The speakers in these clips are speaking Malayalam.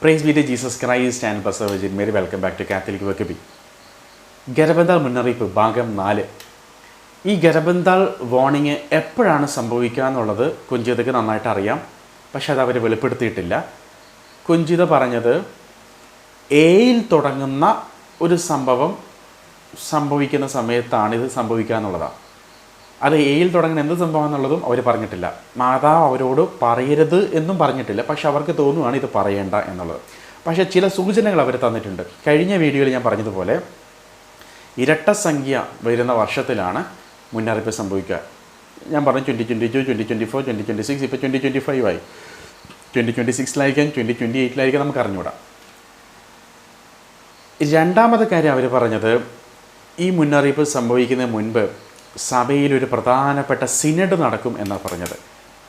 Price be to Jesus Christ and blessed Virgin Mary. Welcome back to Catholic വെക്കബി. ഗർഭന്താൾ മുന്നറിയിപ്പ് ഭാഗം 4. ഈ ഗർഭന്താൾ വാർണിംഗ് എപ്പോഴാണ് സംഭവിക്കുക എന്നുള്ളത് കുഞ്ചിതയ്ക്ക് നന്നായിട്ട് അറിയാം, പക്ഷെ അത് അവർ വെളിപ്പെടുത്തിയിട്ടില്ല. കുഞ്ചിത പറഞ്ഞത് എയിൽ തുടങ്ങുന്ന ഒരു സംഭവം സംഭവിക്കുന്ന സമയത്താണ് ഇത് സംഭവിക്കുക എന്നുള്ളതാണ്. അത് എയിൽ തുടങ്ങുന്ന എന്ത് സംഭവം എന്നുള്ളതും അവർ പറഞ്ഞിട്ടില്ല. മാതാവ് അവരോട് പറയരുത് എന്നും പറഞ്ഞിട്ടില്ല, പക്ഷെ അവർക്ക് തോന്നുകയാണ് ഇത് പറയേണ്ട എന്നുള്ളത്. പക്ഷേ ചില സൂചനകൾ അവർ തന്നിട്ടുണ്ട്. കഴിഞ്ഞ വീഡിയോയിൽ ഞാൻ പറഞ്ഞതുപോലെ ഇരട്ട സംഖ്യ വരുന്ന വർഷത്തിലാണ് മുന്നറിയിപ്പ് സംഭവിക്കുക. ഞാൻ പറഞ്ഞു 2022, 2024, 2026, ഇപ്പോൾ 2025 ആയി. 2026 2028 നമുക്ക് അറിഞ്ഞുകൂടാ. രണ്ടാമത്തെ കാര്യം അവർ പറഞ്ഞത്, ഈ മുന്നറിയിപ്പ് സംഭവിക്കുന്നതിന് മുൻപ് സഭയിൽ ഒരു പ്രധാനപ്പെട്ട സിനഡ് നടക്കും എന്നാണ് പറഞ്ഞത്.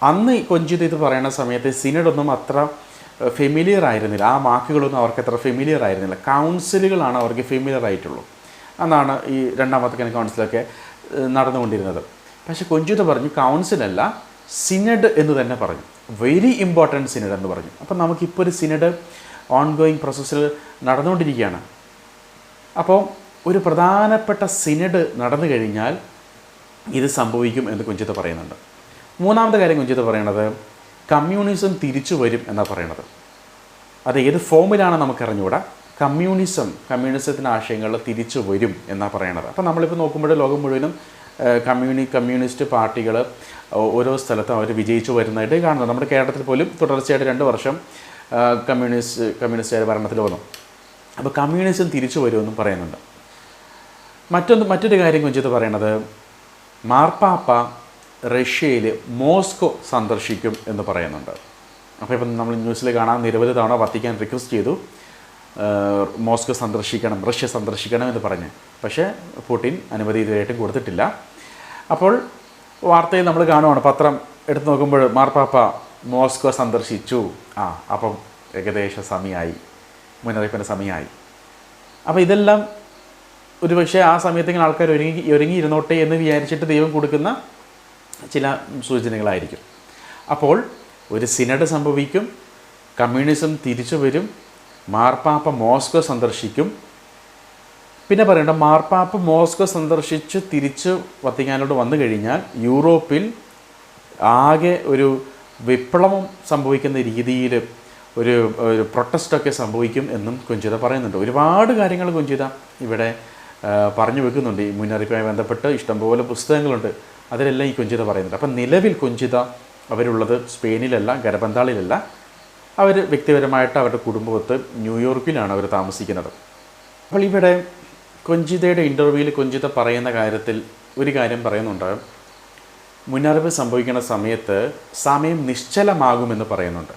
അന്ന് കൊഞ്ചിത് ഇത് പറയുന്ന സമയത്ത് സിനഡൊന്നും അത്ര ഫെമിലിയർ ആയിരുന്നില്ല, ആ വാക്കുകളൊന്നും അവർക്ക് അത്ര ഫെമിലിയർ ആയിരുന്നില്ല. കൗൺസിലുകളാണ് അവർക്ക് ഫെമിലിയർ ആയിട്ടുള്ളൂ എന്നാണ് ഈ രണ്ടാമത്തെ കൗൺസിലൊക്കെ നടന്നുകൊണ്ടിരുന്നത്. പക്ഷേ കൊഞ്ചിത് പറഞ്ഞു കൗൺസിലല്ല, സിനഡ് എന്ന് തന്നെ പറഞ്ഞു. വെരി ഇമ്പോർട്ടൻറ്റ് സിനഡ് എന്ന് പറഞ്ഞു. അപ്പം നമുക്കിപ്പോൾ ഒരു സിനഡ് ഓൺ ഗോയിങ് പ്രോസസ്സിൽ നടന്നുകൊണ്ടിരിക്കുകയാണ്. അപ്പോൾ ഒരു പ്രധാനപ്പെട്ട സിനഡ് നടന്നു കഴിഞ്ഞാൽ ഇത് സംഭവിക്കും എന്ന് കുഞ്ചിത പറയുന്നുണ്ട്. മൂന്നാമത്തെ കാര്യം കുഞ്ചിത പറയണത്, കമ്മ്യൂണിസം തിരിച്ചു വരും എന്നാണ് പറയണത്. അത് ഏത് ഫോമിലാണ് നമുക്കറിഞ്ഞുകൂടാ. കമ്മ്യൂണിസത്തിൻ്റെ ആശയങ്ങൾ തിരിച്ചു വരും എന്നാണ് പറയണത്. അപ്പോൾ നമ്മളിപ്പോൾ നോക്കുമ്പോൾ ലോകം മുഴുവനും കമ്മ്യൂണിസ്റ്റ് പാർട്ടികൾ ഓരോ സ്ഥലത്തും അവർ വിജയിച്ചു വരുന്നതായിട്ട് കാണുന്നത്. നമ്മുടെ കേരളത്തിൽ പോലും തുടർച്ചയായിട്ട് 2 വർഷം കമ്മ്യൂണിസ്റ്റുകാർ ഭരണത്തിൽ വന്നു. അപ്പോൾ കമ്മ്യൂണിസം തിരിച്ചു വരുമെന്നും പറയുന്നുണ്ട്. മറ്റൊരു കാര്യം കുഞ്ചിത് പറയണത്, മാർപ്പാപ്പ റഷ്യയിൽ മോസ്കോ സന്ദർശിക്കും എന്ന് പറയുന്നുണ്ട്. അപ്പോൾ ഇപ്പം നമ്മൾ ന്യൂസിൽ കാണാൻ നിരവധി തവണ വത്തിക്കാൻ റിക്വസ്റ്റ് ചെയ്തു, മോസ്കോ സന്ദർശിക്കണം, റഷ്യ സന്ദർശിക്കണം എന്ന് പറഞ്ഞ്. പക്ഷേ പുടിൻ അനുമതി ഇതുവരെയായിട്ടും കൊടുത്തിട്ടില്ല. അപ്പോൾ വാർത്തയിൽ നമ്മൾ കാണുവാണ്, പത്രം എടുത്ത് നോക്കുമ്പോൾ മാർപ്പാപ്പ മോസ്കോ സന്ദർശിച്ചു. അപ്പം ഏകദേശം സമയമായി, മുന്നറിയിപ്പിൻ്റെ സമയമായി. അപ്പോൾ ഇതെല്ലാം ഒരുപക്ഷെ ആ സമയത്തെങ്കിലും ആൾക്കാർ ഒരുങ്ങിയിരുന്നോട്ടെ എന്ന് വിചാരിച്ചിട്ട് ദൈവം കൊടുക്കുന്ന ചില സൂചനകളായിരിക്കും. അപ്പോൾ ഒരു സിനഡ് സംഭവിക്കും, കമ്മ്യൂണിസം തിരിച്ചു വരും, മാർപ്പാപ്പ മോസ്കോ സന്ദർശിക്കും. പിന്നെ പറയേണ്ട, മാർപ്പാപ്പ മോസ്കോ സന്ദർശിച്ച് തിരിച്ച് വത്തിക്കാനിലോട്ട് വന്നു കഴിഞ്ഞാൽ യൂറോപ്പിൽ ആകെ ഒരു വിപ്ലവം സംഭവിക്കുന്ന രീതിയിൽ ഒരു പ്രൊട്ടസ്റ്റൊക്കെ സംഭവിക്കും എന്നും കുഞ്ചിത പറയുന്നുണ്ട്. ഒരുപാട് കാര്യങ്ങൾ കുഞ്ചിത ഇവിടെ പറഞ്ഞു വെക്കുന്നുണ്ട്. ഈ മുന്നറിയിപ്പുമായി ബന്ധപ്പെട്ട് ഇഷ്ടംപോലെ പുസ്തകങ്ങളുണ്ട്, അതിലെല്ലാം ഈ കുഞ്ചിത പറയുന്നുണ്ട്. അപ്പം നിലവിൽ കുഞ്ചിത അവരുള്ളത് സ്പെയിനിലല്ല, ഗർഭന്താളിലല്ല. അവർ വ്യക്തിപരമായിട്ട് അവരുടെ കുടുംബത്ത് ന്യൂയോർക്കിലാണ് അവർ താമസിക്കുന്നത്. അപ്പോൾ ഇവിടെ കുഞ്ചിതയുടെ ഇൻ്റർവ്യൂവിൽ കുഞ്ചിത പറയുന്ന കാര്യത്തിൽ ഒരു കാര്യം പറയുന്നുണ്ട്. മുന്നറിയിപ്പ് സംഭവിക്കുന്ന സമയത്ത് സമയം നിശ്ചലമാകുമെന്ന് പറയുന്നുണ്ട്.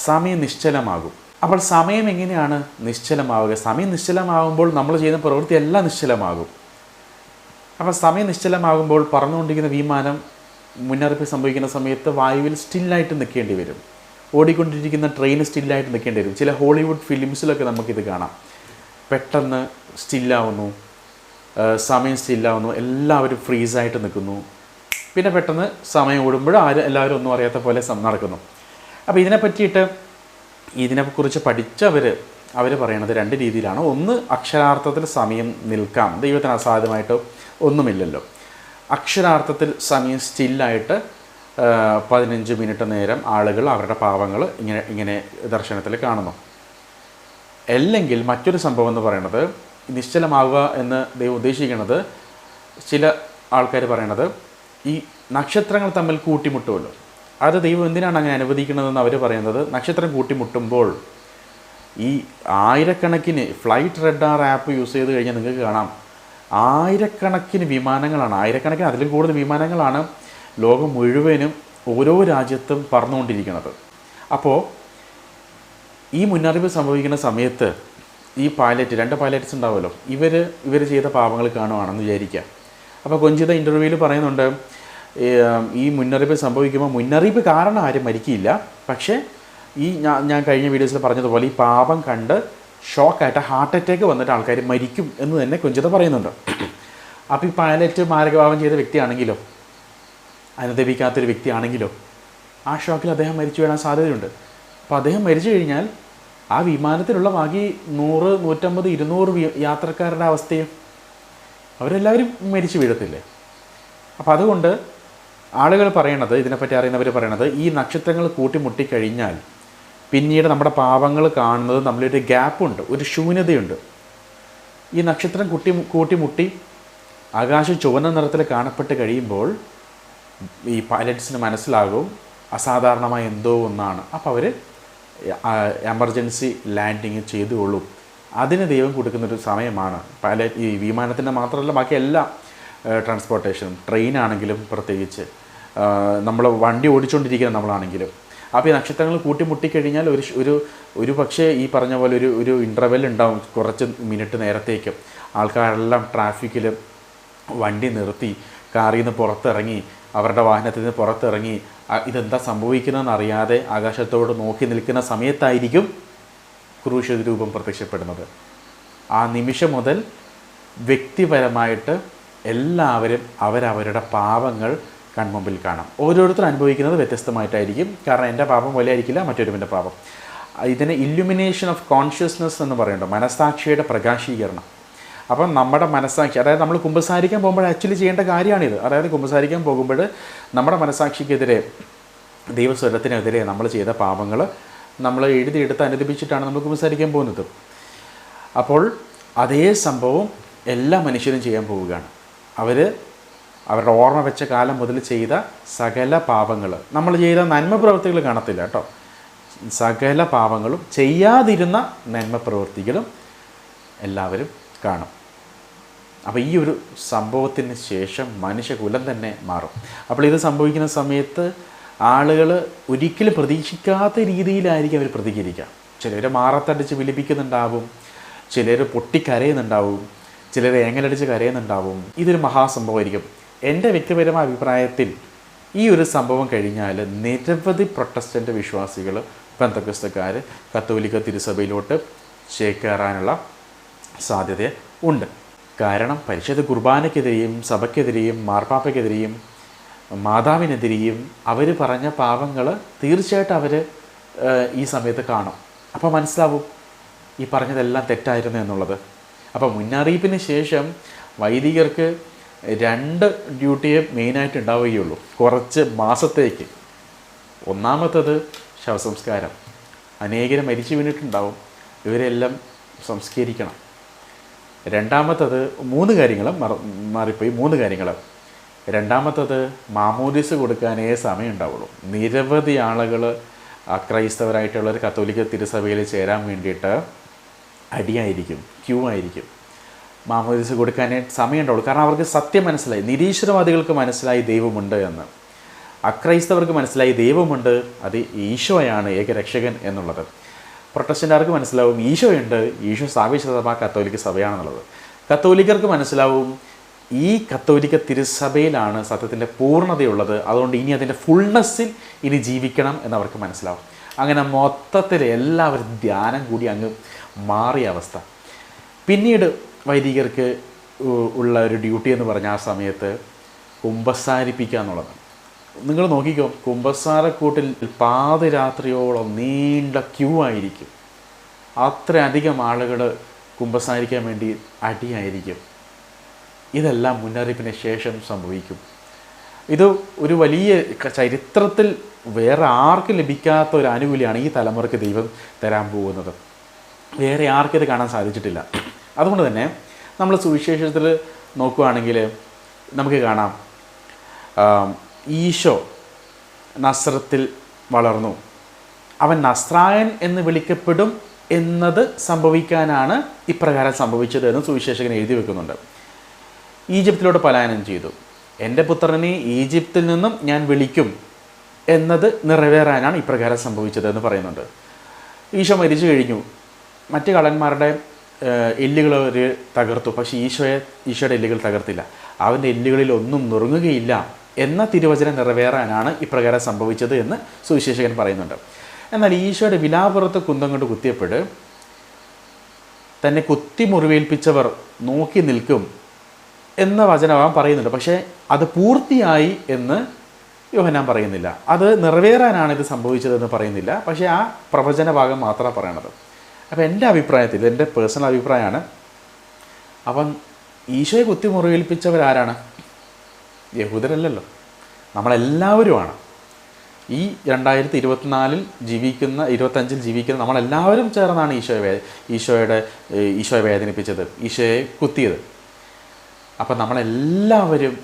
സമയം നിശ്ചലമാകും. അപ്പോൾ സമയം എങ്ങനെയാണ് നിശ്ചലമാവുക? സമയം നിശ്ചലമാകുമ്പോൾ നമ്മൾ ചെയ്യുന്ന പ്രവൃത്തി എല്ലാം നിശ്ചലമാകും. അപ്പോൾ സമയം നിശ്ചലമാകുമ്പോൾ പറന്നുകൊണ്ടിരിക്കുന്ന വിമാനം മുന്നറിയിപ്പ് സംഭവിക്കുന്ന സമയത്ത് വായുവിൽ സ്റ്റില്ലായിട്ട് നിൽക്കേണ്ടി വരും. ഓടിക്കൊണ്ടിരിക്കുന്ന ട്രെയിൻ സ്റ്റില്ലായിട്ട് നിൽക്കേണ്ടി വരും. ചില ഹോളിവുഡ് ഫിലിംസിലൊക്കെ നമുക്കിത് കാണാം. പെട്ടെന്ന് സ്റ്റില്ലാവുന്നു, സമയം സ്റ്റില്ലാവുന്നു, എല്ലാവരും ഫ്രീസായിട്ട് നിൽക്കുന്നു. പിന്നെ പെട്ടെന്ന് സമയം ഓടുമ്പോൾ എല്ലാവരും ഒന്നും അറിയാത്ത പോലെ നടക്കുന്നു. അപ്പോൾ ഇതിനെക്കുറിച്ച് അവർ പറയണത് 2 രീതിയിലാണ്. ഒന്ന്, അക്ഷരാർത്ഥത്തിൽ സമയം നിൽക്കാം, ദൈവത്തിന് അസാധ്യമായിട്ട് ഒന്നുമില്ലല്ലോ. അക്ഷരാർത്ഥത്തിൽ സമയം സ്റ്റില്ലായിട്ട് 15 മിനിറ്റ് നേരം ആളുകൾ അവരുടെ പാവങ്ങൾ ഇങ്ങനെ ദർശനത്തിൽ കാണുന്നു. അല്ലെങ്കിൽ മറ്റൊരു സംഭവം എന്ന് പറയുന്നത്, നിശ്ചലമാവുക എന്ന് ദൈവം ഉദ്ദേശിക്കുന്നത്, ചില ആൾക്കാർ പറയണത് ഈ നക്ഷത്രങ്ങൾ തമ്മിൽ കൂട്ടിമുട്ടുമല്ലോ, അത് ദൈവം എന്തിനാണ് അങ്ങനെ അനുവദിക്കുന്നതെന്ന് അവർ പറയുന്നത്, നക്ഷത്രം കൂട്ടിമുട്ടുമ്പോൾ ഈ ആയിരക്കണക്കിന് ഫ്ലൈറ്റ് റഡാർ ആപ്പ് യൂസ് ചെയ്ത് കഴിഞ്ഞാൽ നിങ്ങൾക്ക് കാണാം, ആയിരക്കണക്കിന് വിമാനങ്ങളാണ്, ആയിരക്കണക്കിന് അതിലും കൂടുതൽ വിമാനങ്ങളാണ് ലോകം മുഴുവനും ഓരോ രാജ്യത്തും പറന്നുകൊണ്ടിരിക്കുന്നത്. അപ്പോൾ ഈ മുന്നറിയിപ്പ് സംഭവിക്കുന്ന സമയത്ത് ഈ പൈലറ്റ് 2 പൈലറ്റ്സ് ഉണ്ടാവുമല്ലോ, ഇവർ ചെയ്ത പാപങ്ങൾ കാണുവാണെന്ന് വിചാരിക്കുക. അപ്പോൾ കൊഞ്ചിത ഇൻ്റർവ്യൂവിൽ പറയുന്നുണ്ട്, ഈ മുന്നറിയിപ്പ് സംഭവിക്കുമ്പോൾ മുന്നറിയിപ്പ് കാരണം ആരും മരിക്കില്ല, പക്ഷേ ഈ ഞാൻ കഴിഞ്ഞ വീഡിയോസിൽ പറഞ്ഞതുപോലെ ഈ പാപം കണ്ട് ഷോക്കായിട്ട് ഹാർട്ട് അറ്റാക്ക് വന്നിട്ട് ആൾക്കാർ മരിക്കും എന്ന് തന്നെ കുഞ്ചിത പറയുന്നുണ്ട്. അപ്പോൾ ഈ പൈലറ്റ് മാരകപാപം ചെയ്ത വ്യക്തിയാണെങ്കിലോ, അനുദപിക്കാത്തൊരു വ്യക്തിയാണെങ്കിലോ, ആ ഷോക്കിൽ അദ്ദേഹം മരിച്ചു വീഴാൻ സാധ്യതയുണ്ട്. അപ്പോൾ അദ്ദേഹം മരിച്ചു കഴിഞ്ഞാൽ ആ വിമാനത്തിലുള്ള ബാക്കി 100, 150, 200 യാത്രക്കാരുടെ അവസ്ഥയും അവരെല്ലാവരും മരിച്ചു വീഴത്തില്ലേ? അപ്പം അതുകൊണ്ട് ആളുകൾ പറയണത്, ഇതിനെപ്പറ്റി അറിയുന്നവർ പറയണത്, ഈ നക്ഷത്രങ്ങൾ കൂട്ടിമുട്ടിക്കഴിഞ്ഞാൽ പിന്നീട് നമ്മുടെ പാപങ്ങൾ കാണുന്നത് നമ്മളൊരു ഗ്യാപ്പുണ്ട്, ഒരു ശൂന്യതയുണ്ട്. ഈ നക്ഷത്രം കൂട്ടിമുട്ടി ആകാശം ചുവന്ന നിറത്തിൽ കാണപ്പെട്ട് കഴിയുമ്പോൾ ഈ പൈലറ്റ്സിന് മനസ്സിലാകും അസാധാരണമായ എന്തോ ഒന്നാണ്. അപ്പോൾ അവർ എമർജൻസി ലാൻഡിങ് ചെയ്തുകൊള്ളും. അതിന് ദൈവം കൊടുക്കുന്നൊരു സമയമാണ്. ഈ വിമാനത്തിൻ്റെ മാത്രമല്ല ബാക്കി എല്ലാ ട്രാൻസ്പോർട്ടേഷനും, ട്രെയിനാണെങ്കിലും പ്രത്യേകിച്ച് നമ്മൾ വണ്ടി ഓടിച്ചുകൊണ്ടിരിക്കുന്ന നമ്മളാണെങ്കിലും. അപ്പോൾ ഈ നക്ഷത്രങ്ങൾ കൂട്ടിമുട്ടിക്കഴിഞ്ഞാൽ ഒരു പക്ഷേ ഈ പറഞ്ഞ പോലെ ഒരു ഇൻ്റർവെൽ ഉണ്ടാവും, കുറച്ച് മിനിറ്റ് നേരത്തേക്ക്. ആൾക്കാരെല്ലാം ട്രാഫിക്കിൽ വണ്ടി നിർത്തി കാറിൽ നിന്ന് പുറത്തിറങ്ങി, അവരുടെ വാഹനത്തിൽ നിന്ന് പുറത്തിറങ്ങി ഇതെന്താ സംഭവിക്കുന്നതെന്ന് അറിയാതെ ആകാശത്തോട് നോക്കി നിൽക്കുന്ന സമയത്തായിരിക്കും ക്രൂശ രൂപം പ്രത്യക്ഷപ്പെടുന്നത്. ആ നിമിഷം മുതൽ വ്യക്തിപരമായിട്ട് എല്ലാവരും അവരവരുടെ പാപങ്ങൾ കൺമുമ്പിൽ കാണാം. ഓരോരുത്തരും അനുഭവിക്കുന്നത് വ്യത്യസ്തമായിട്ടായിരിക്കും. കാരണം എൻ്റെ പാപം പോലെ ആയിരിക്കില്ല മറ്റൊരുവിൻ്റെ പാപം. ഇതിനെ ഇല്ലുമിനേഷൻ ഓഫ് കോൺഷ്യസ്നെസ് എന്ന് പറയുന്നുണ്ട്, മനസ്സാക്ഷിയുടെ പ്രകാശീകരണം. അപ്പം നമ്മുടെ മനസ്സാക്ഷി, അതായത് നമ്മൾ കുമ്പസാരിക്കാൻ പോകുമ്പോൾ ആക്ച്വലി ചെയ്യേണ്ട കാര്യമാണിത്. അതായത് കുമ്പസാരിക്കാൻ പോകുമ്പോൾ നമ്മുടെ മനസ്സാക്ഷിക്കെതിരെ, ദൈവസ്വരത്തിനെതിരെ നമ്മൾ ചെയ്ത പാപങ്ങൾ നമ്മൾ എഴുതിയെടുത്ത് അനുദപിച്ചിട്ടാണ് നമ്മൾ കുമ്പസാരിക്കാൻ പോകുന്നത്. അപ്പോൾ അതേ സംഭവം എല്ലാ മനുഷ്യരും ചെയ്യാൻ പോവുകയാണ്. അവരുടെ ഓർമ്മ വെച്ച കാലം മുതൽ ചെയ്ത സകല പാപങ്ങൾ, നമ്മൾ ചെയ്ത നന്മ പ്രവൃത്തികൾ കാണത്തില്ല കേട്ടോ, സകല പാപങ്ങളും ചെയ്യാതിരുന്ന നന്മ പ്രവൃത്തികളും എല്ലാവരും കാണും. അപ്പോൾ ഈ ഒരു സംഭവത്തിന് ശേഷം മനുഷ്യകുലം തന്നെ മാറും. അപ്പോൾ ഇത് സംഭവിക്കുന്ന സമയത്ത് ആളുകൾ ഒരിക്കലും പ്രതീക്ഷിക്കാത്ത രീതിയിലായിരിക്കും അവർ പ്രതികരിക്കുക. ചിലർ മാറത്തടിച്ച് വിലപിക്കുന്നുണ്ടാവും, ചിലർ പൊട്ടിക്കരയുന്നുണ്ടാവും, ചിലർ ഏങ്ങലടിച്ച് കരയുന്നുണ്ടാവും. ഇതൊരു മഹാസംഭവമായിരിക്കും. എൻ്റെ വ്യക്തിപരമായ അഭിപ്രായത്തിൽ ഈ ഒരു സംഭവം കഴിഞ്ഞാൽ നിരവധി പ്രൊട്ടസ്റ്റൻ്റ് വിശ്വാസികൾ, പെന്തക്കോസ്തക്കാർ കത്തോലിക്ക തിരുസഭയിലോട്ട് ചേക്കേറാനുള്ള സാധ്യത ഉണ്ട്. കാരണം പരിശുദ്ധ കുർബാനയ്ക്കെതിരെയും സഭയ്ക്കെതിരെയും മാർപ്പാപ്പയ്ക്കെതിരെയും മാതാവിനെതിരെയും അവർ പറഞ്ഞ പാപങ്ങൾ തീർച്ചയായിട്ടും അവർ ഈ സമയത്ത് കാണും. അപ്പോൾ മനസ്സിലാവും ഈ പറഞ്ഞതെല്ലാം തെറ്റായിരുന്നു എന്നുള്ളത്. അപ്പോൾ മുന്നറിയിപ്പിന് ശേഷം വൈദികർക്ക് 2 ഡ്യൂട്ടിയെ മെയിനായിട്ട് ഉണ്ടാവുകയുള്ളൂ കുറച്ച് മാസത്തേക്ക്. ഒന്നാമത്തത് ശവസംസ്കാരം. അനേകരെ മരിച്ചു വീണിട്ടുണ്ടാവും, ഇവരെല്ലാം സംസ്കരിക്കണം. രണ്ടാമത്തത് 3 കാര്യങ്ങൾ മാറിപ്പോയി. 3 കാര്യങ്ങൾ. രണ്ടാമത്തത് മാമോദീസ കൊടുക്കാനേ സമയം ഉണ്ടാവുള്ളൂ. നിരവധി ആളുകൾ അക്രൈസ്തവരായിട്ടുള്ളവർ കത്തോലിക്ക തിരുസഭയിൽ ചേരാൻ വേണ്ടിയിട്ട് അടിയായിരിക്കും, ക്യൂ ആയിരിക്കും. മാമോദീസ കൊടുക്കാനേ സമയം ഉണ്ടാവുള്ളൂ. കാരണം അവർക്ക് സത്യം മനസ്സിലായി. നിരീശ്വരവാദികൾക്ക് മനസ്സിലായി ദൈവമുണ്ട് എന്ന്, അക്രൈസ്തവർക്ക് മനസ്സിലായി ദൈവമുണ്ട്, അത് ഈശോയാണ് ഏകരക്ഷകൻ എന്നുള്ളത്. പ്രൊട്ടസ്റ്റൻ്റുകാർക്ക് മനസ്സിലാവും ഈശോയുണ്ട്, ഈശോ സ്ഥാപിച്ച സഭ കത്തോലിക്ക സഭയാണെന്നുള്ളത്. കത്തോലിക്കർക്ക് മനസ്സിലാവും ഈ കത്തോലിക്ക തിരുസഭയിലാണ് സത്യത്തിൻ്റെ പൂർണ്ണതയുള്ളത്, അതുകൊണ്ട് ഇനി അതിൻ്റെ ഫുൾനെസ്സിൽ ഇനി ജീവിക്കണം എന്നവർക്ക് മനസ്സിലാവും. അങ്ങനെ മൊത്തത്തിൽ എല്ലാവരും ധ്യാനം കൂടി അങ്ങ് മാറിയ അവസ്ഥ. പിന്നീട് വൈദികർക്ക് ഉള്ള ഒരു ഡ്യൂട്ടി എന്ന് പറഞ്ഞാൽ ആ സമയത്ത് കുമ്പസാരിപ്പിക്കുക എന്നുള്ളത്. നിങ്ങൾ നോക്കിക്കോ, കുമ്പസാരക്കൂട്ടിൽ പാതിരാത്രിയോളം നീണ്ട ക്യൂ ആയിരിക്കും. അത്രയധികം ആളുകൾ കുമ്പസാരിക്കാൻ വേണ്ടി അടിയായിരിക്കും. ഇതെല്ലാം മുന്നറിയിപ്പിന് ശേഷം സംഭവിക്കും. ഇത് ഒരു വലിയ ചരിത്രത്തിൽ വേറെ ആർക്കും ലഭിക്കാത്ത ഒരു ആനുകൂല്യമാണ് ഈ തലമുറയ്ക്ക് ദൈവം തരാൻ പോകുന്നത്. വേറെ ആർക്കും ഇത് കാണാൻ സാധിച്ചിട്ടില്ല. അതുകൊണ്ട് തന്നെ നമ്മൾ സുവിശേഷത്തിൽ നോക്കുകയാണെങ്കിൽ നമുക്ക് കാണാം, ഈശോ നസ്രത്തിൽ വളർന്നു, അവൻ നസ്രായൻ എന്ന് വിളിക്കപ്പെടും എന്നത് സംഭവിക്കാനാണ് ഇപ്രകാരം സംഭവിച്ചത് എന്ന് സുവിശേഷകൻ എഴുതി വെക്കുന്നുണ്ട്. ഈജിപ്തിലോട്ട് പലായനം ചെയ്തു, എൻ്റെ പുത്രനെ ഈജിപ്തിൽ നിന്നും ഞാൻ വിളിക്കും എന്നത് നിറവേറാനാണ് ഇപ്രകാരം സംഭവിച്ചത് എന്ന് പറയുന്നുണ്ട്. ഈശോ മരിച്ചു കഴിഞ്ഞു, മറ്റ് കള്ളന്മാരുടെ എല്ലുകൾ അവർ തകർത്തു, പക്ഷേ ഈശോയുടെ എല്ലുകൾ തകർത്തില്ല. അവൻ്റെ എല്ലുകളിൽ ഒന്നും നുറുങ്ങുകയില്ല എന്ന തിരുവചനം നിറവേറാനാണ് ഇപ്രകാരം സംഭവിച്ചത് എന്ന് സുവിശേഷകൻ പറയുന്നുണ്ട്. എന്നാൽ ഈശോയുടെ വിലാപുറത്ത് കുന്തം കൊണ്ട് കുത്തിയപ്പോൾ തന്നെ കുത്തി മുറിവേൽപ്പിച്ചവർ നോക്കി നിൽക്കും എന്ന വചനം അവൻ പറയുന്നുണ്ട്. പക്ഷേ അത് പൂർത്തിയായി എന്ന് യോഹന്നാൻ പറയുന്നില്ല. അത് നിറവേറാനാണ് ഇത് സംഭവിച്ചതെന്ന് പറയുന്നില്ല. പക്ഷേ ആ പ്രവചന ഭാഗം മാത്രമാണ് പറയണത്. അപ്പോൾ എൻ്റെ അഭിപ്രായത്തിൽ, എൻ്റെ പേഴ്സണൽ അഭിപ്രായമാണ്, അപ്പം ഈശോയെ കുത്തി മുറിവേൽപ്പിച്ചവരാരാണ്? യഹൂദരല്ലല്ലോ, നമ്മളെല്ലാവരുമാണ്. ഈ 2024 ജീവിക്കുന്ന 25 ജീവിക്കുന്ന നമ്മളെല്ലാവരും ചേർന്നാണ് ഈശോയെ വേദനിപ്പിച്ചത്, ഈശോയെ കുത്തിയത്. അപ്പം നമ്മളെല്ലാവരും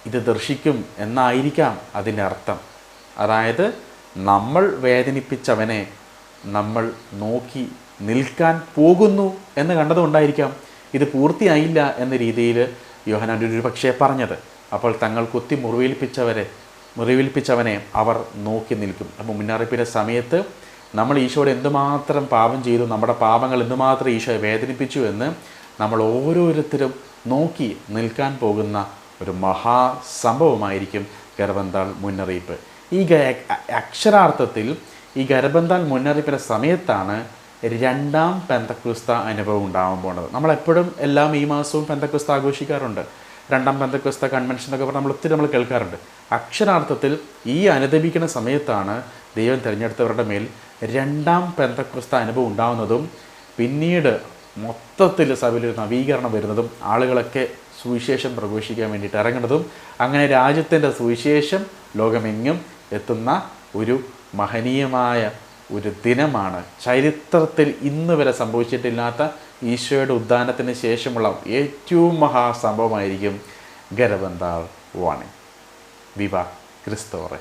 ഇത് ദർശിക്കും എന്നായിരിക്കാം അതിൻ്റെ അർത്ഥം. അതായത് നമ്മൾ വേദനിപ്പിച്ചവനെ നമ്മൾ നോക്കി നിൽക്കാൻ പോകുന്നു എന്ന് കണ്ടതുകൊണ്ടായിരിക്കാം ഇത് പൂർത്തിയായില്ല എന്ന രീതിയിൽ യോഹന്നാൻ ഒരു പക്ഷേ പറഞ്ഞത്. അപ്പോൾ തങ്ങൾ കുത്തി മുറിവേൽപ്പിച്ചവനെ അവർ നോക്കി നിൽക്കും. അപ്പോൾ മുന്നറിയിപ്പിൻ്റെ സമയത്ത് നമ്മൾ ഈശോയോട് എന്തുമാത്രം പാപം ചെയ്തു, നമ്മുടെ പാപങ്ങൾ എന്തുമാത്രം ഈശോയെ വേദനിപ്പിച്ചു എന്ന് നമ്മൾ ഓരോരുത്തരും നോക്കി നിൽക്കാൻ പോകുന്ന ഒരു മഹാസംഭവമായിരിക്കും ഗർഭന്താൾ മുന്നറിയിപ്പ്. അക്ഷരാർത്ഥത്തിൽ ഈ ഗർഭന്താൾ മുന്നറിയിപ്പിൻ്റെ സമയത്താണ് രണ്ടാം പെന്തക്കോസ്ത അനുഭവം ഉണ്ടാകാൻ പോകുന്നത്. നമ്മളെപ്പോഴും ഈ മാസവും പെന്തക്കോസ്ത ആഘോഷിക്കാറുണ്ട്. രണ്ടാം പെന്തക്കോസ്ത കൺവെൻഷൻ എന്നൊക്കെ പറഞ്ഞാൽ നമ്മൾ കേൾക്കാറുണ്ട്. അക്ഷരാർത്ഥത്തിൽ ഈ അനുദപിക്കുന്ന സമയത്താണ് ദൈവം തിരഞ്ഞെടുത്തവരുടെ മേൽ രണ്ടാം പെന്തക്കോസ്ത അനുഭവം ഉണ്ടാകുന്നതും പിന്നീട് മൊത്തത്തിൽ സഭയിലൊരു നവീകരണം വരുന്നതും ആളുകളൊക്കെ സുവിശേഷം പ്രഘോഷിക്കാൻ വേണ്ടിയിട്ട് ഇറങ്ങുന്നതും അങ്ങനെ രാജ്യത്തിൻ്റെ സുവിശേഷം ലോകമെങ്ങും എത്തുന്ന ഒരു മഹനീയമായ ഒരു ദിനമാണ്. ചരിത്രത്തിൽ ഇന്ന് വരെ സംഭവിച്ചിട്ടില്ലാത്ത ഈശോയുടെ ഉദ്ധാനത്തിന് ശേഷമുള്ള ഏറ്റവും മഹാസംഭവമായിരിക്കും ഗർഭന്താൾ വാണി. വിവ ക്രിസ്തോറെ.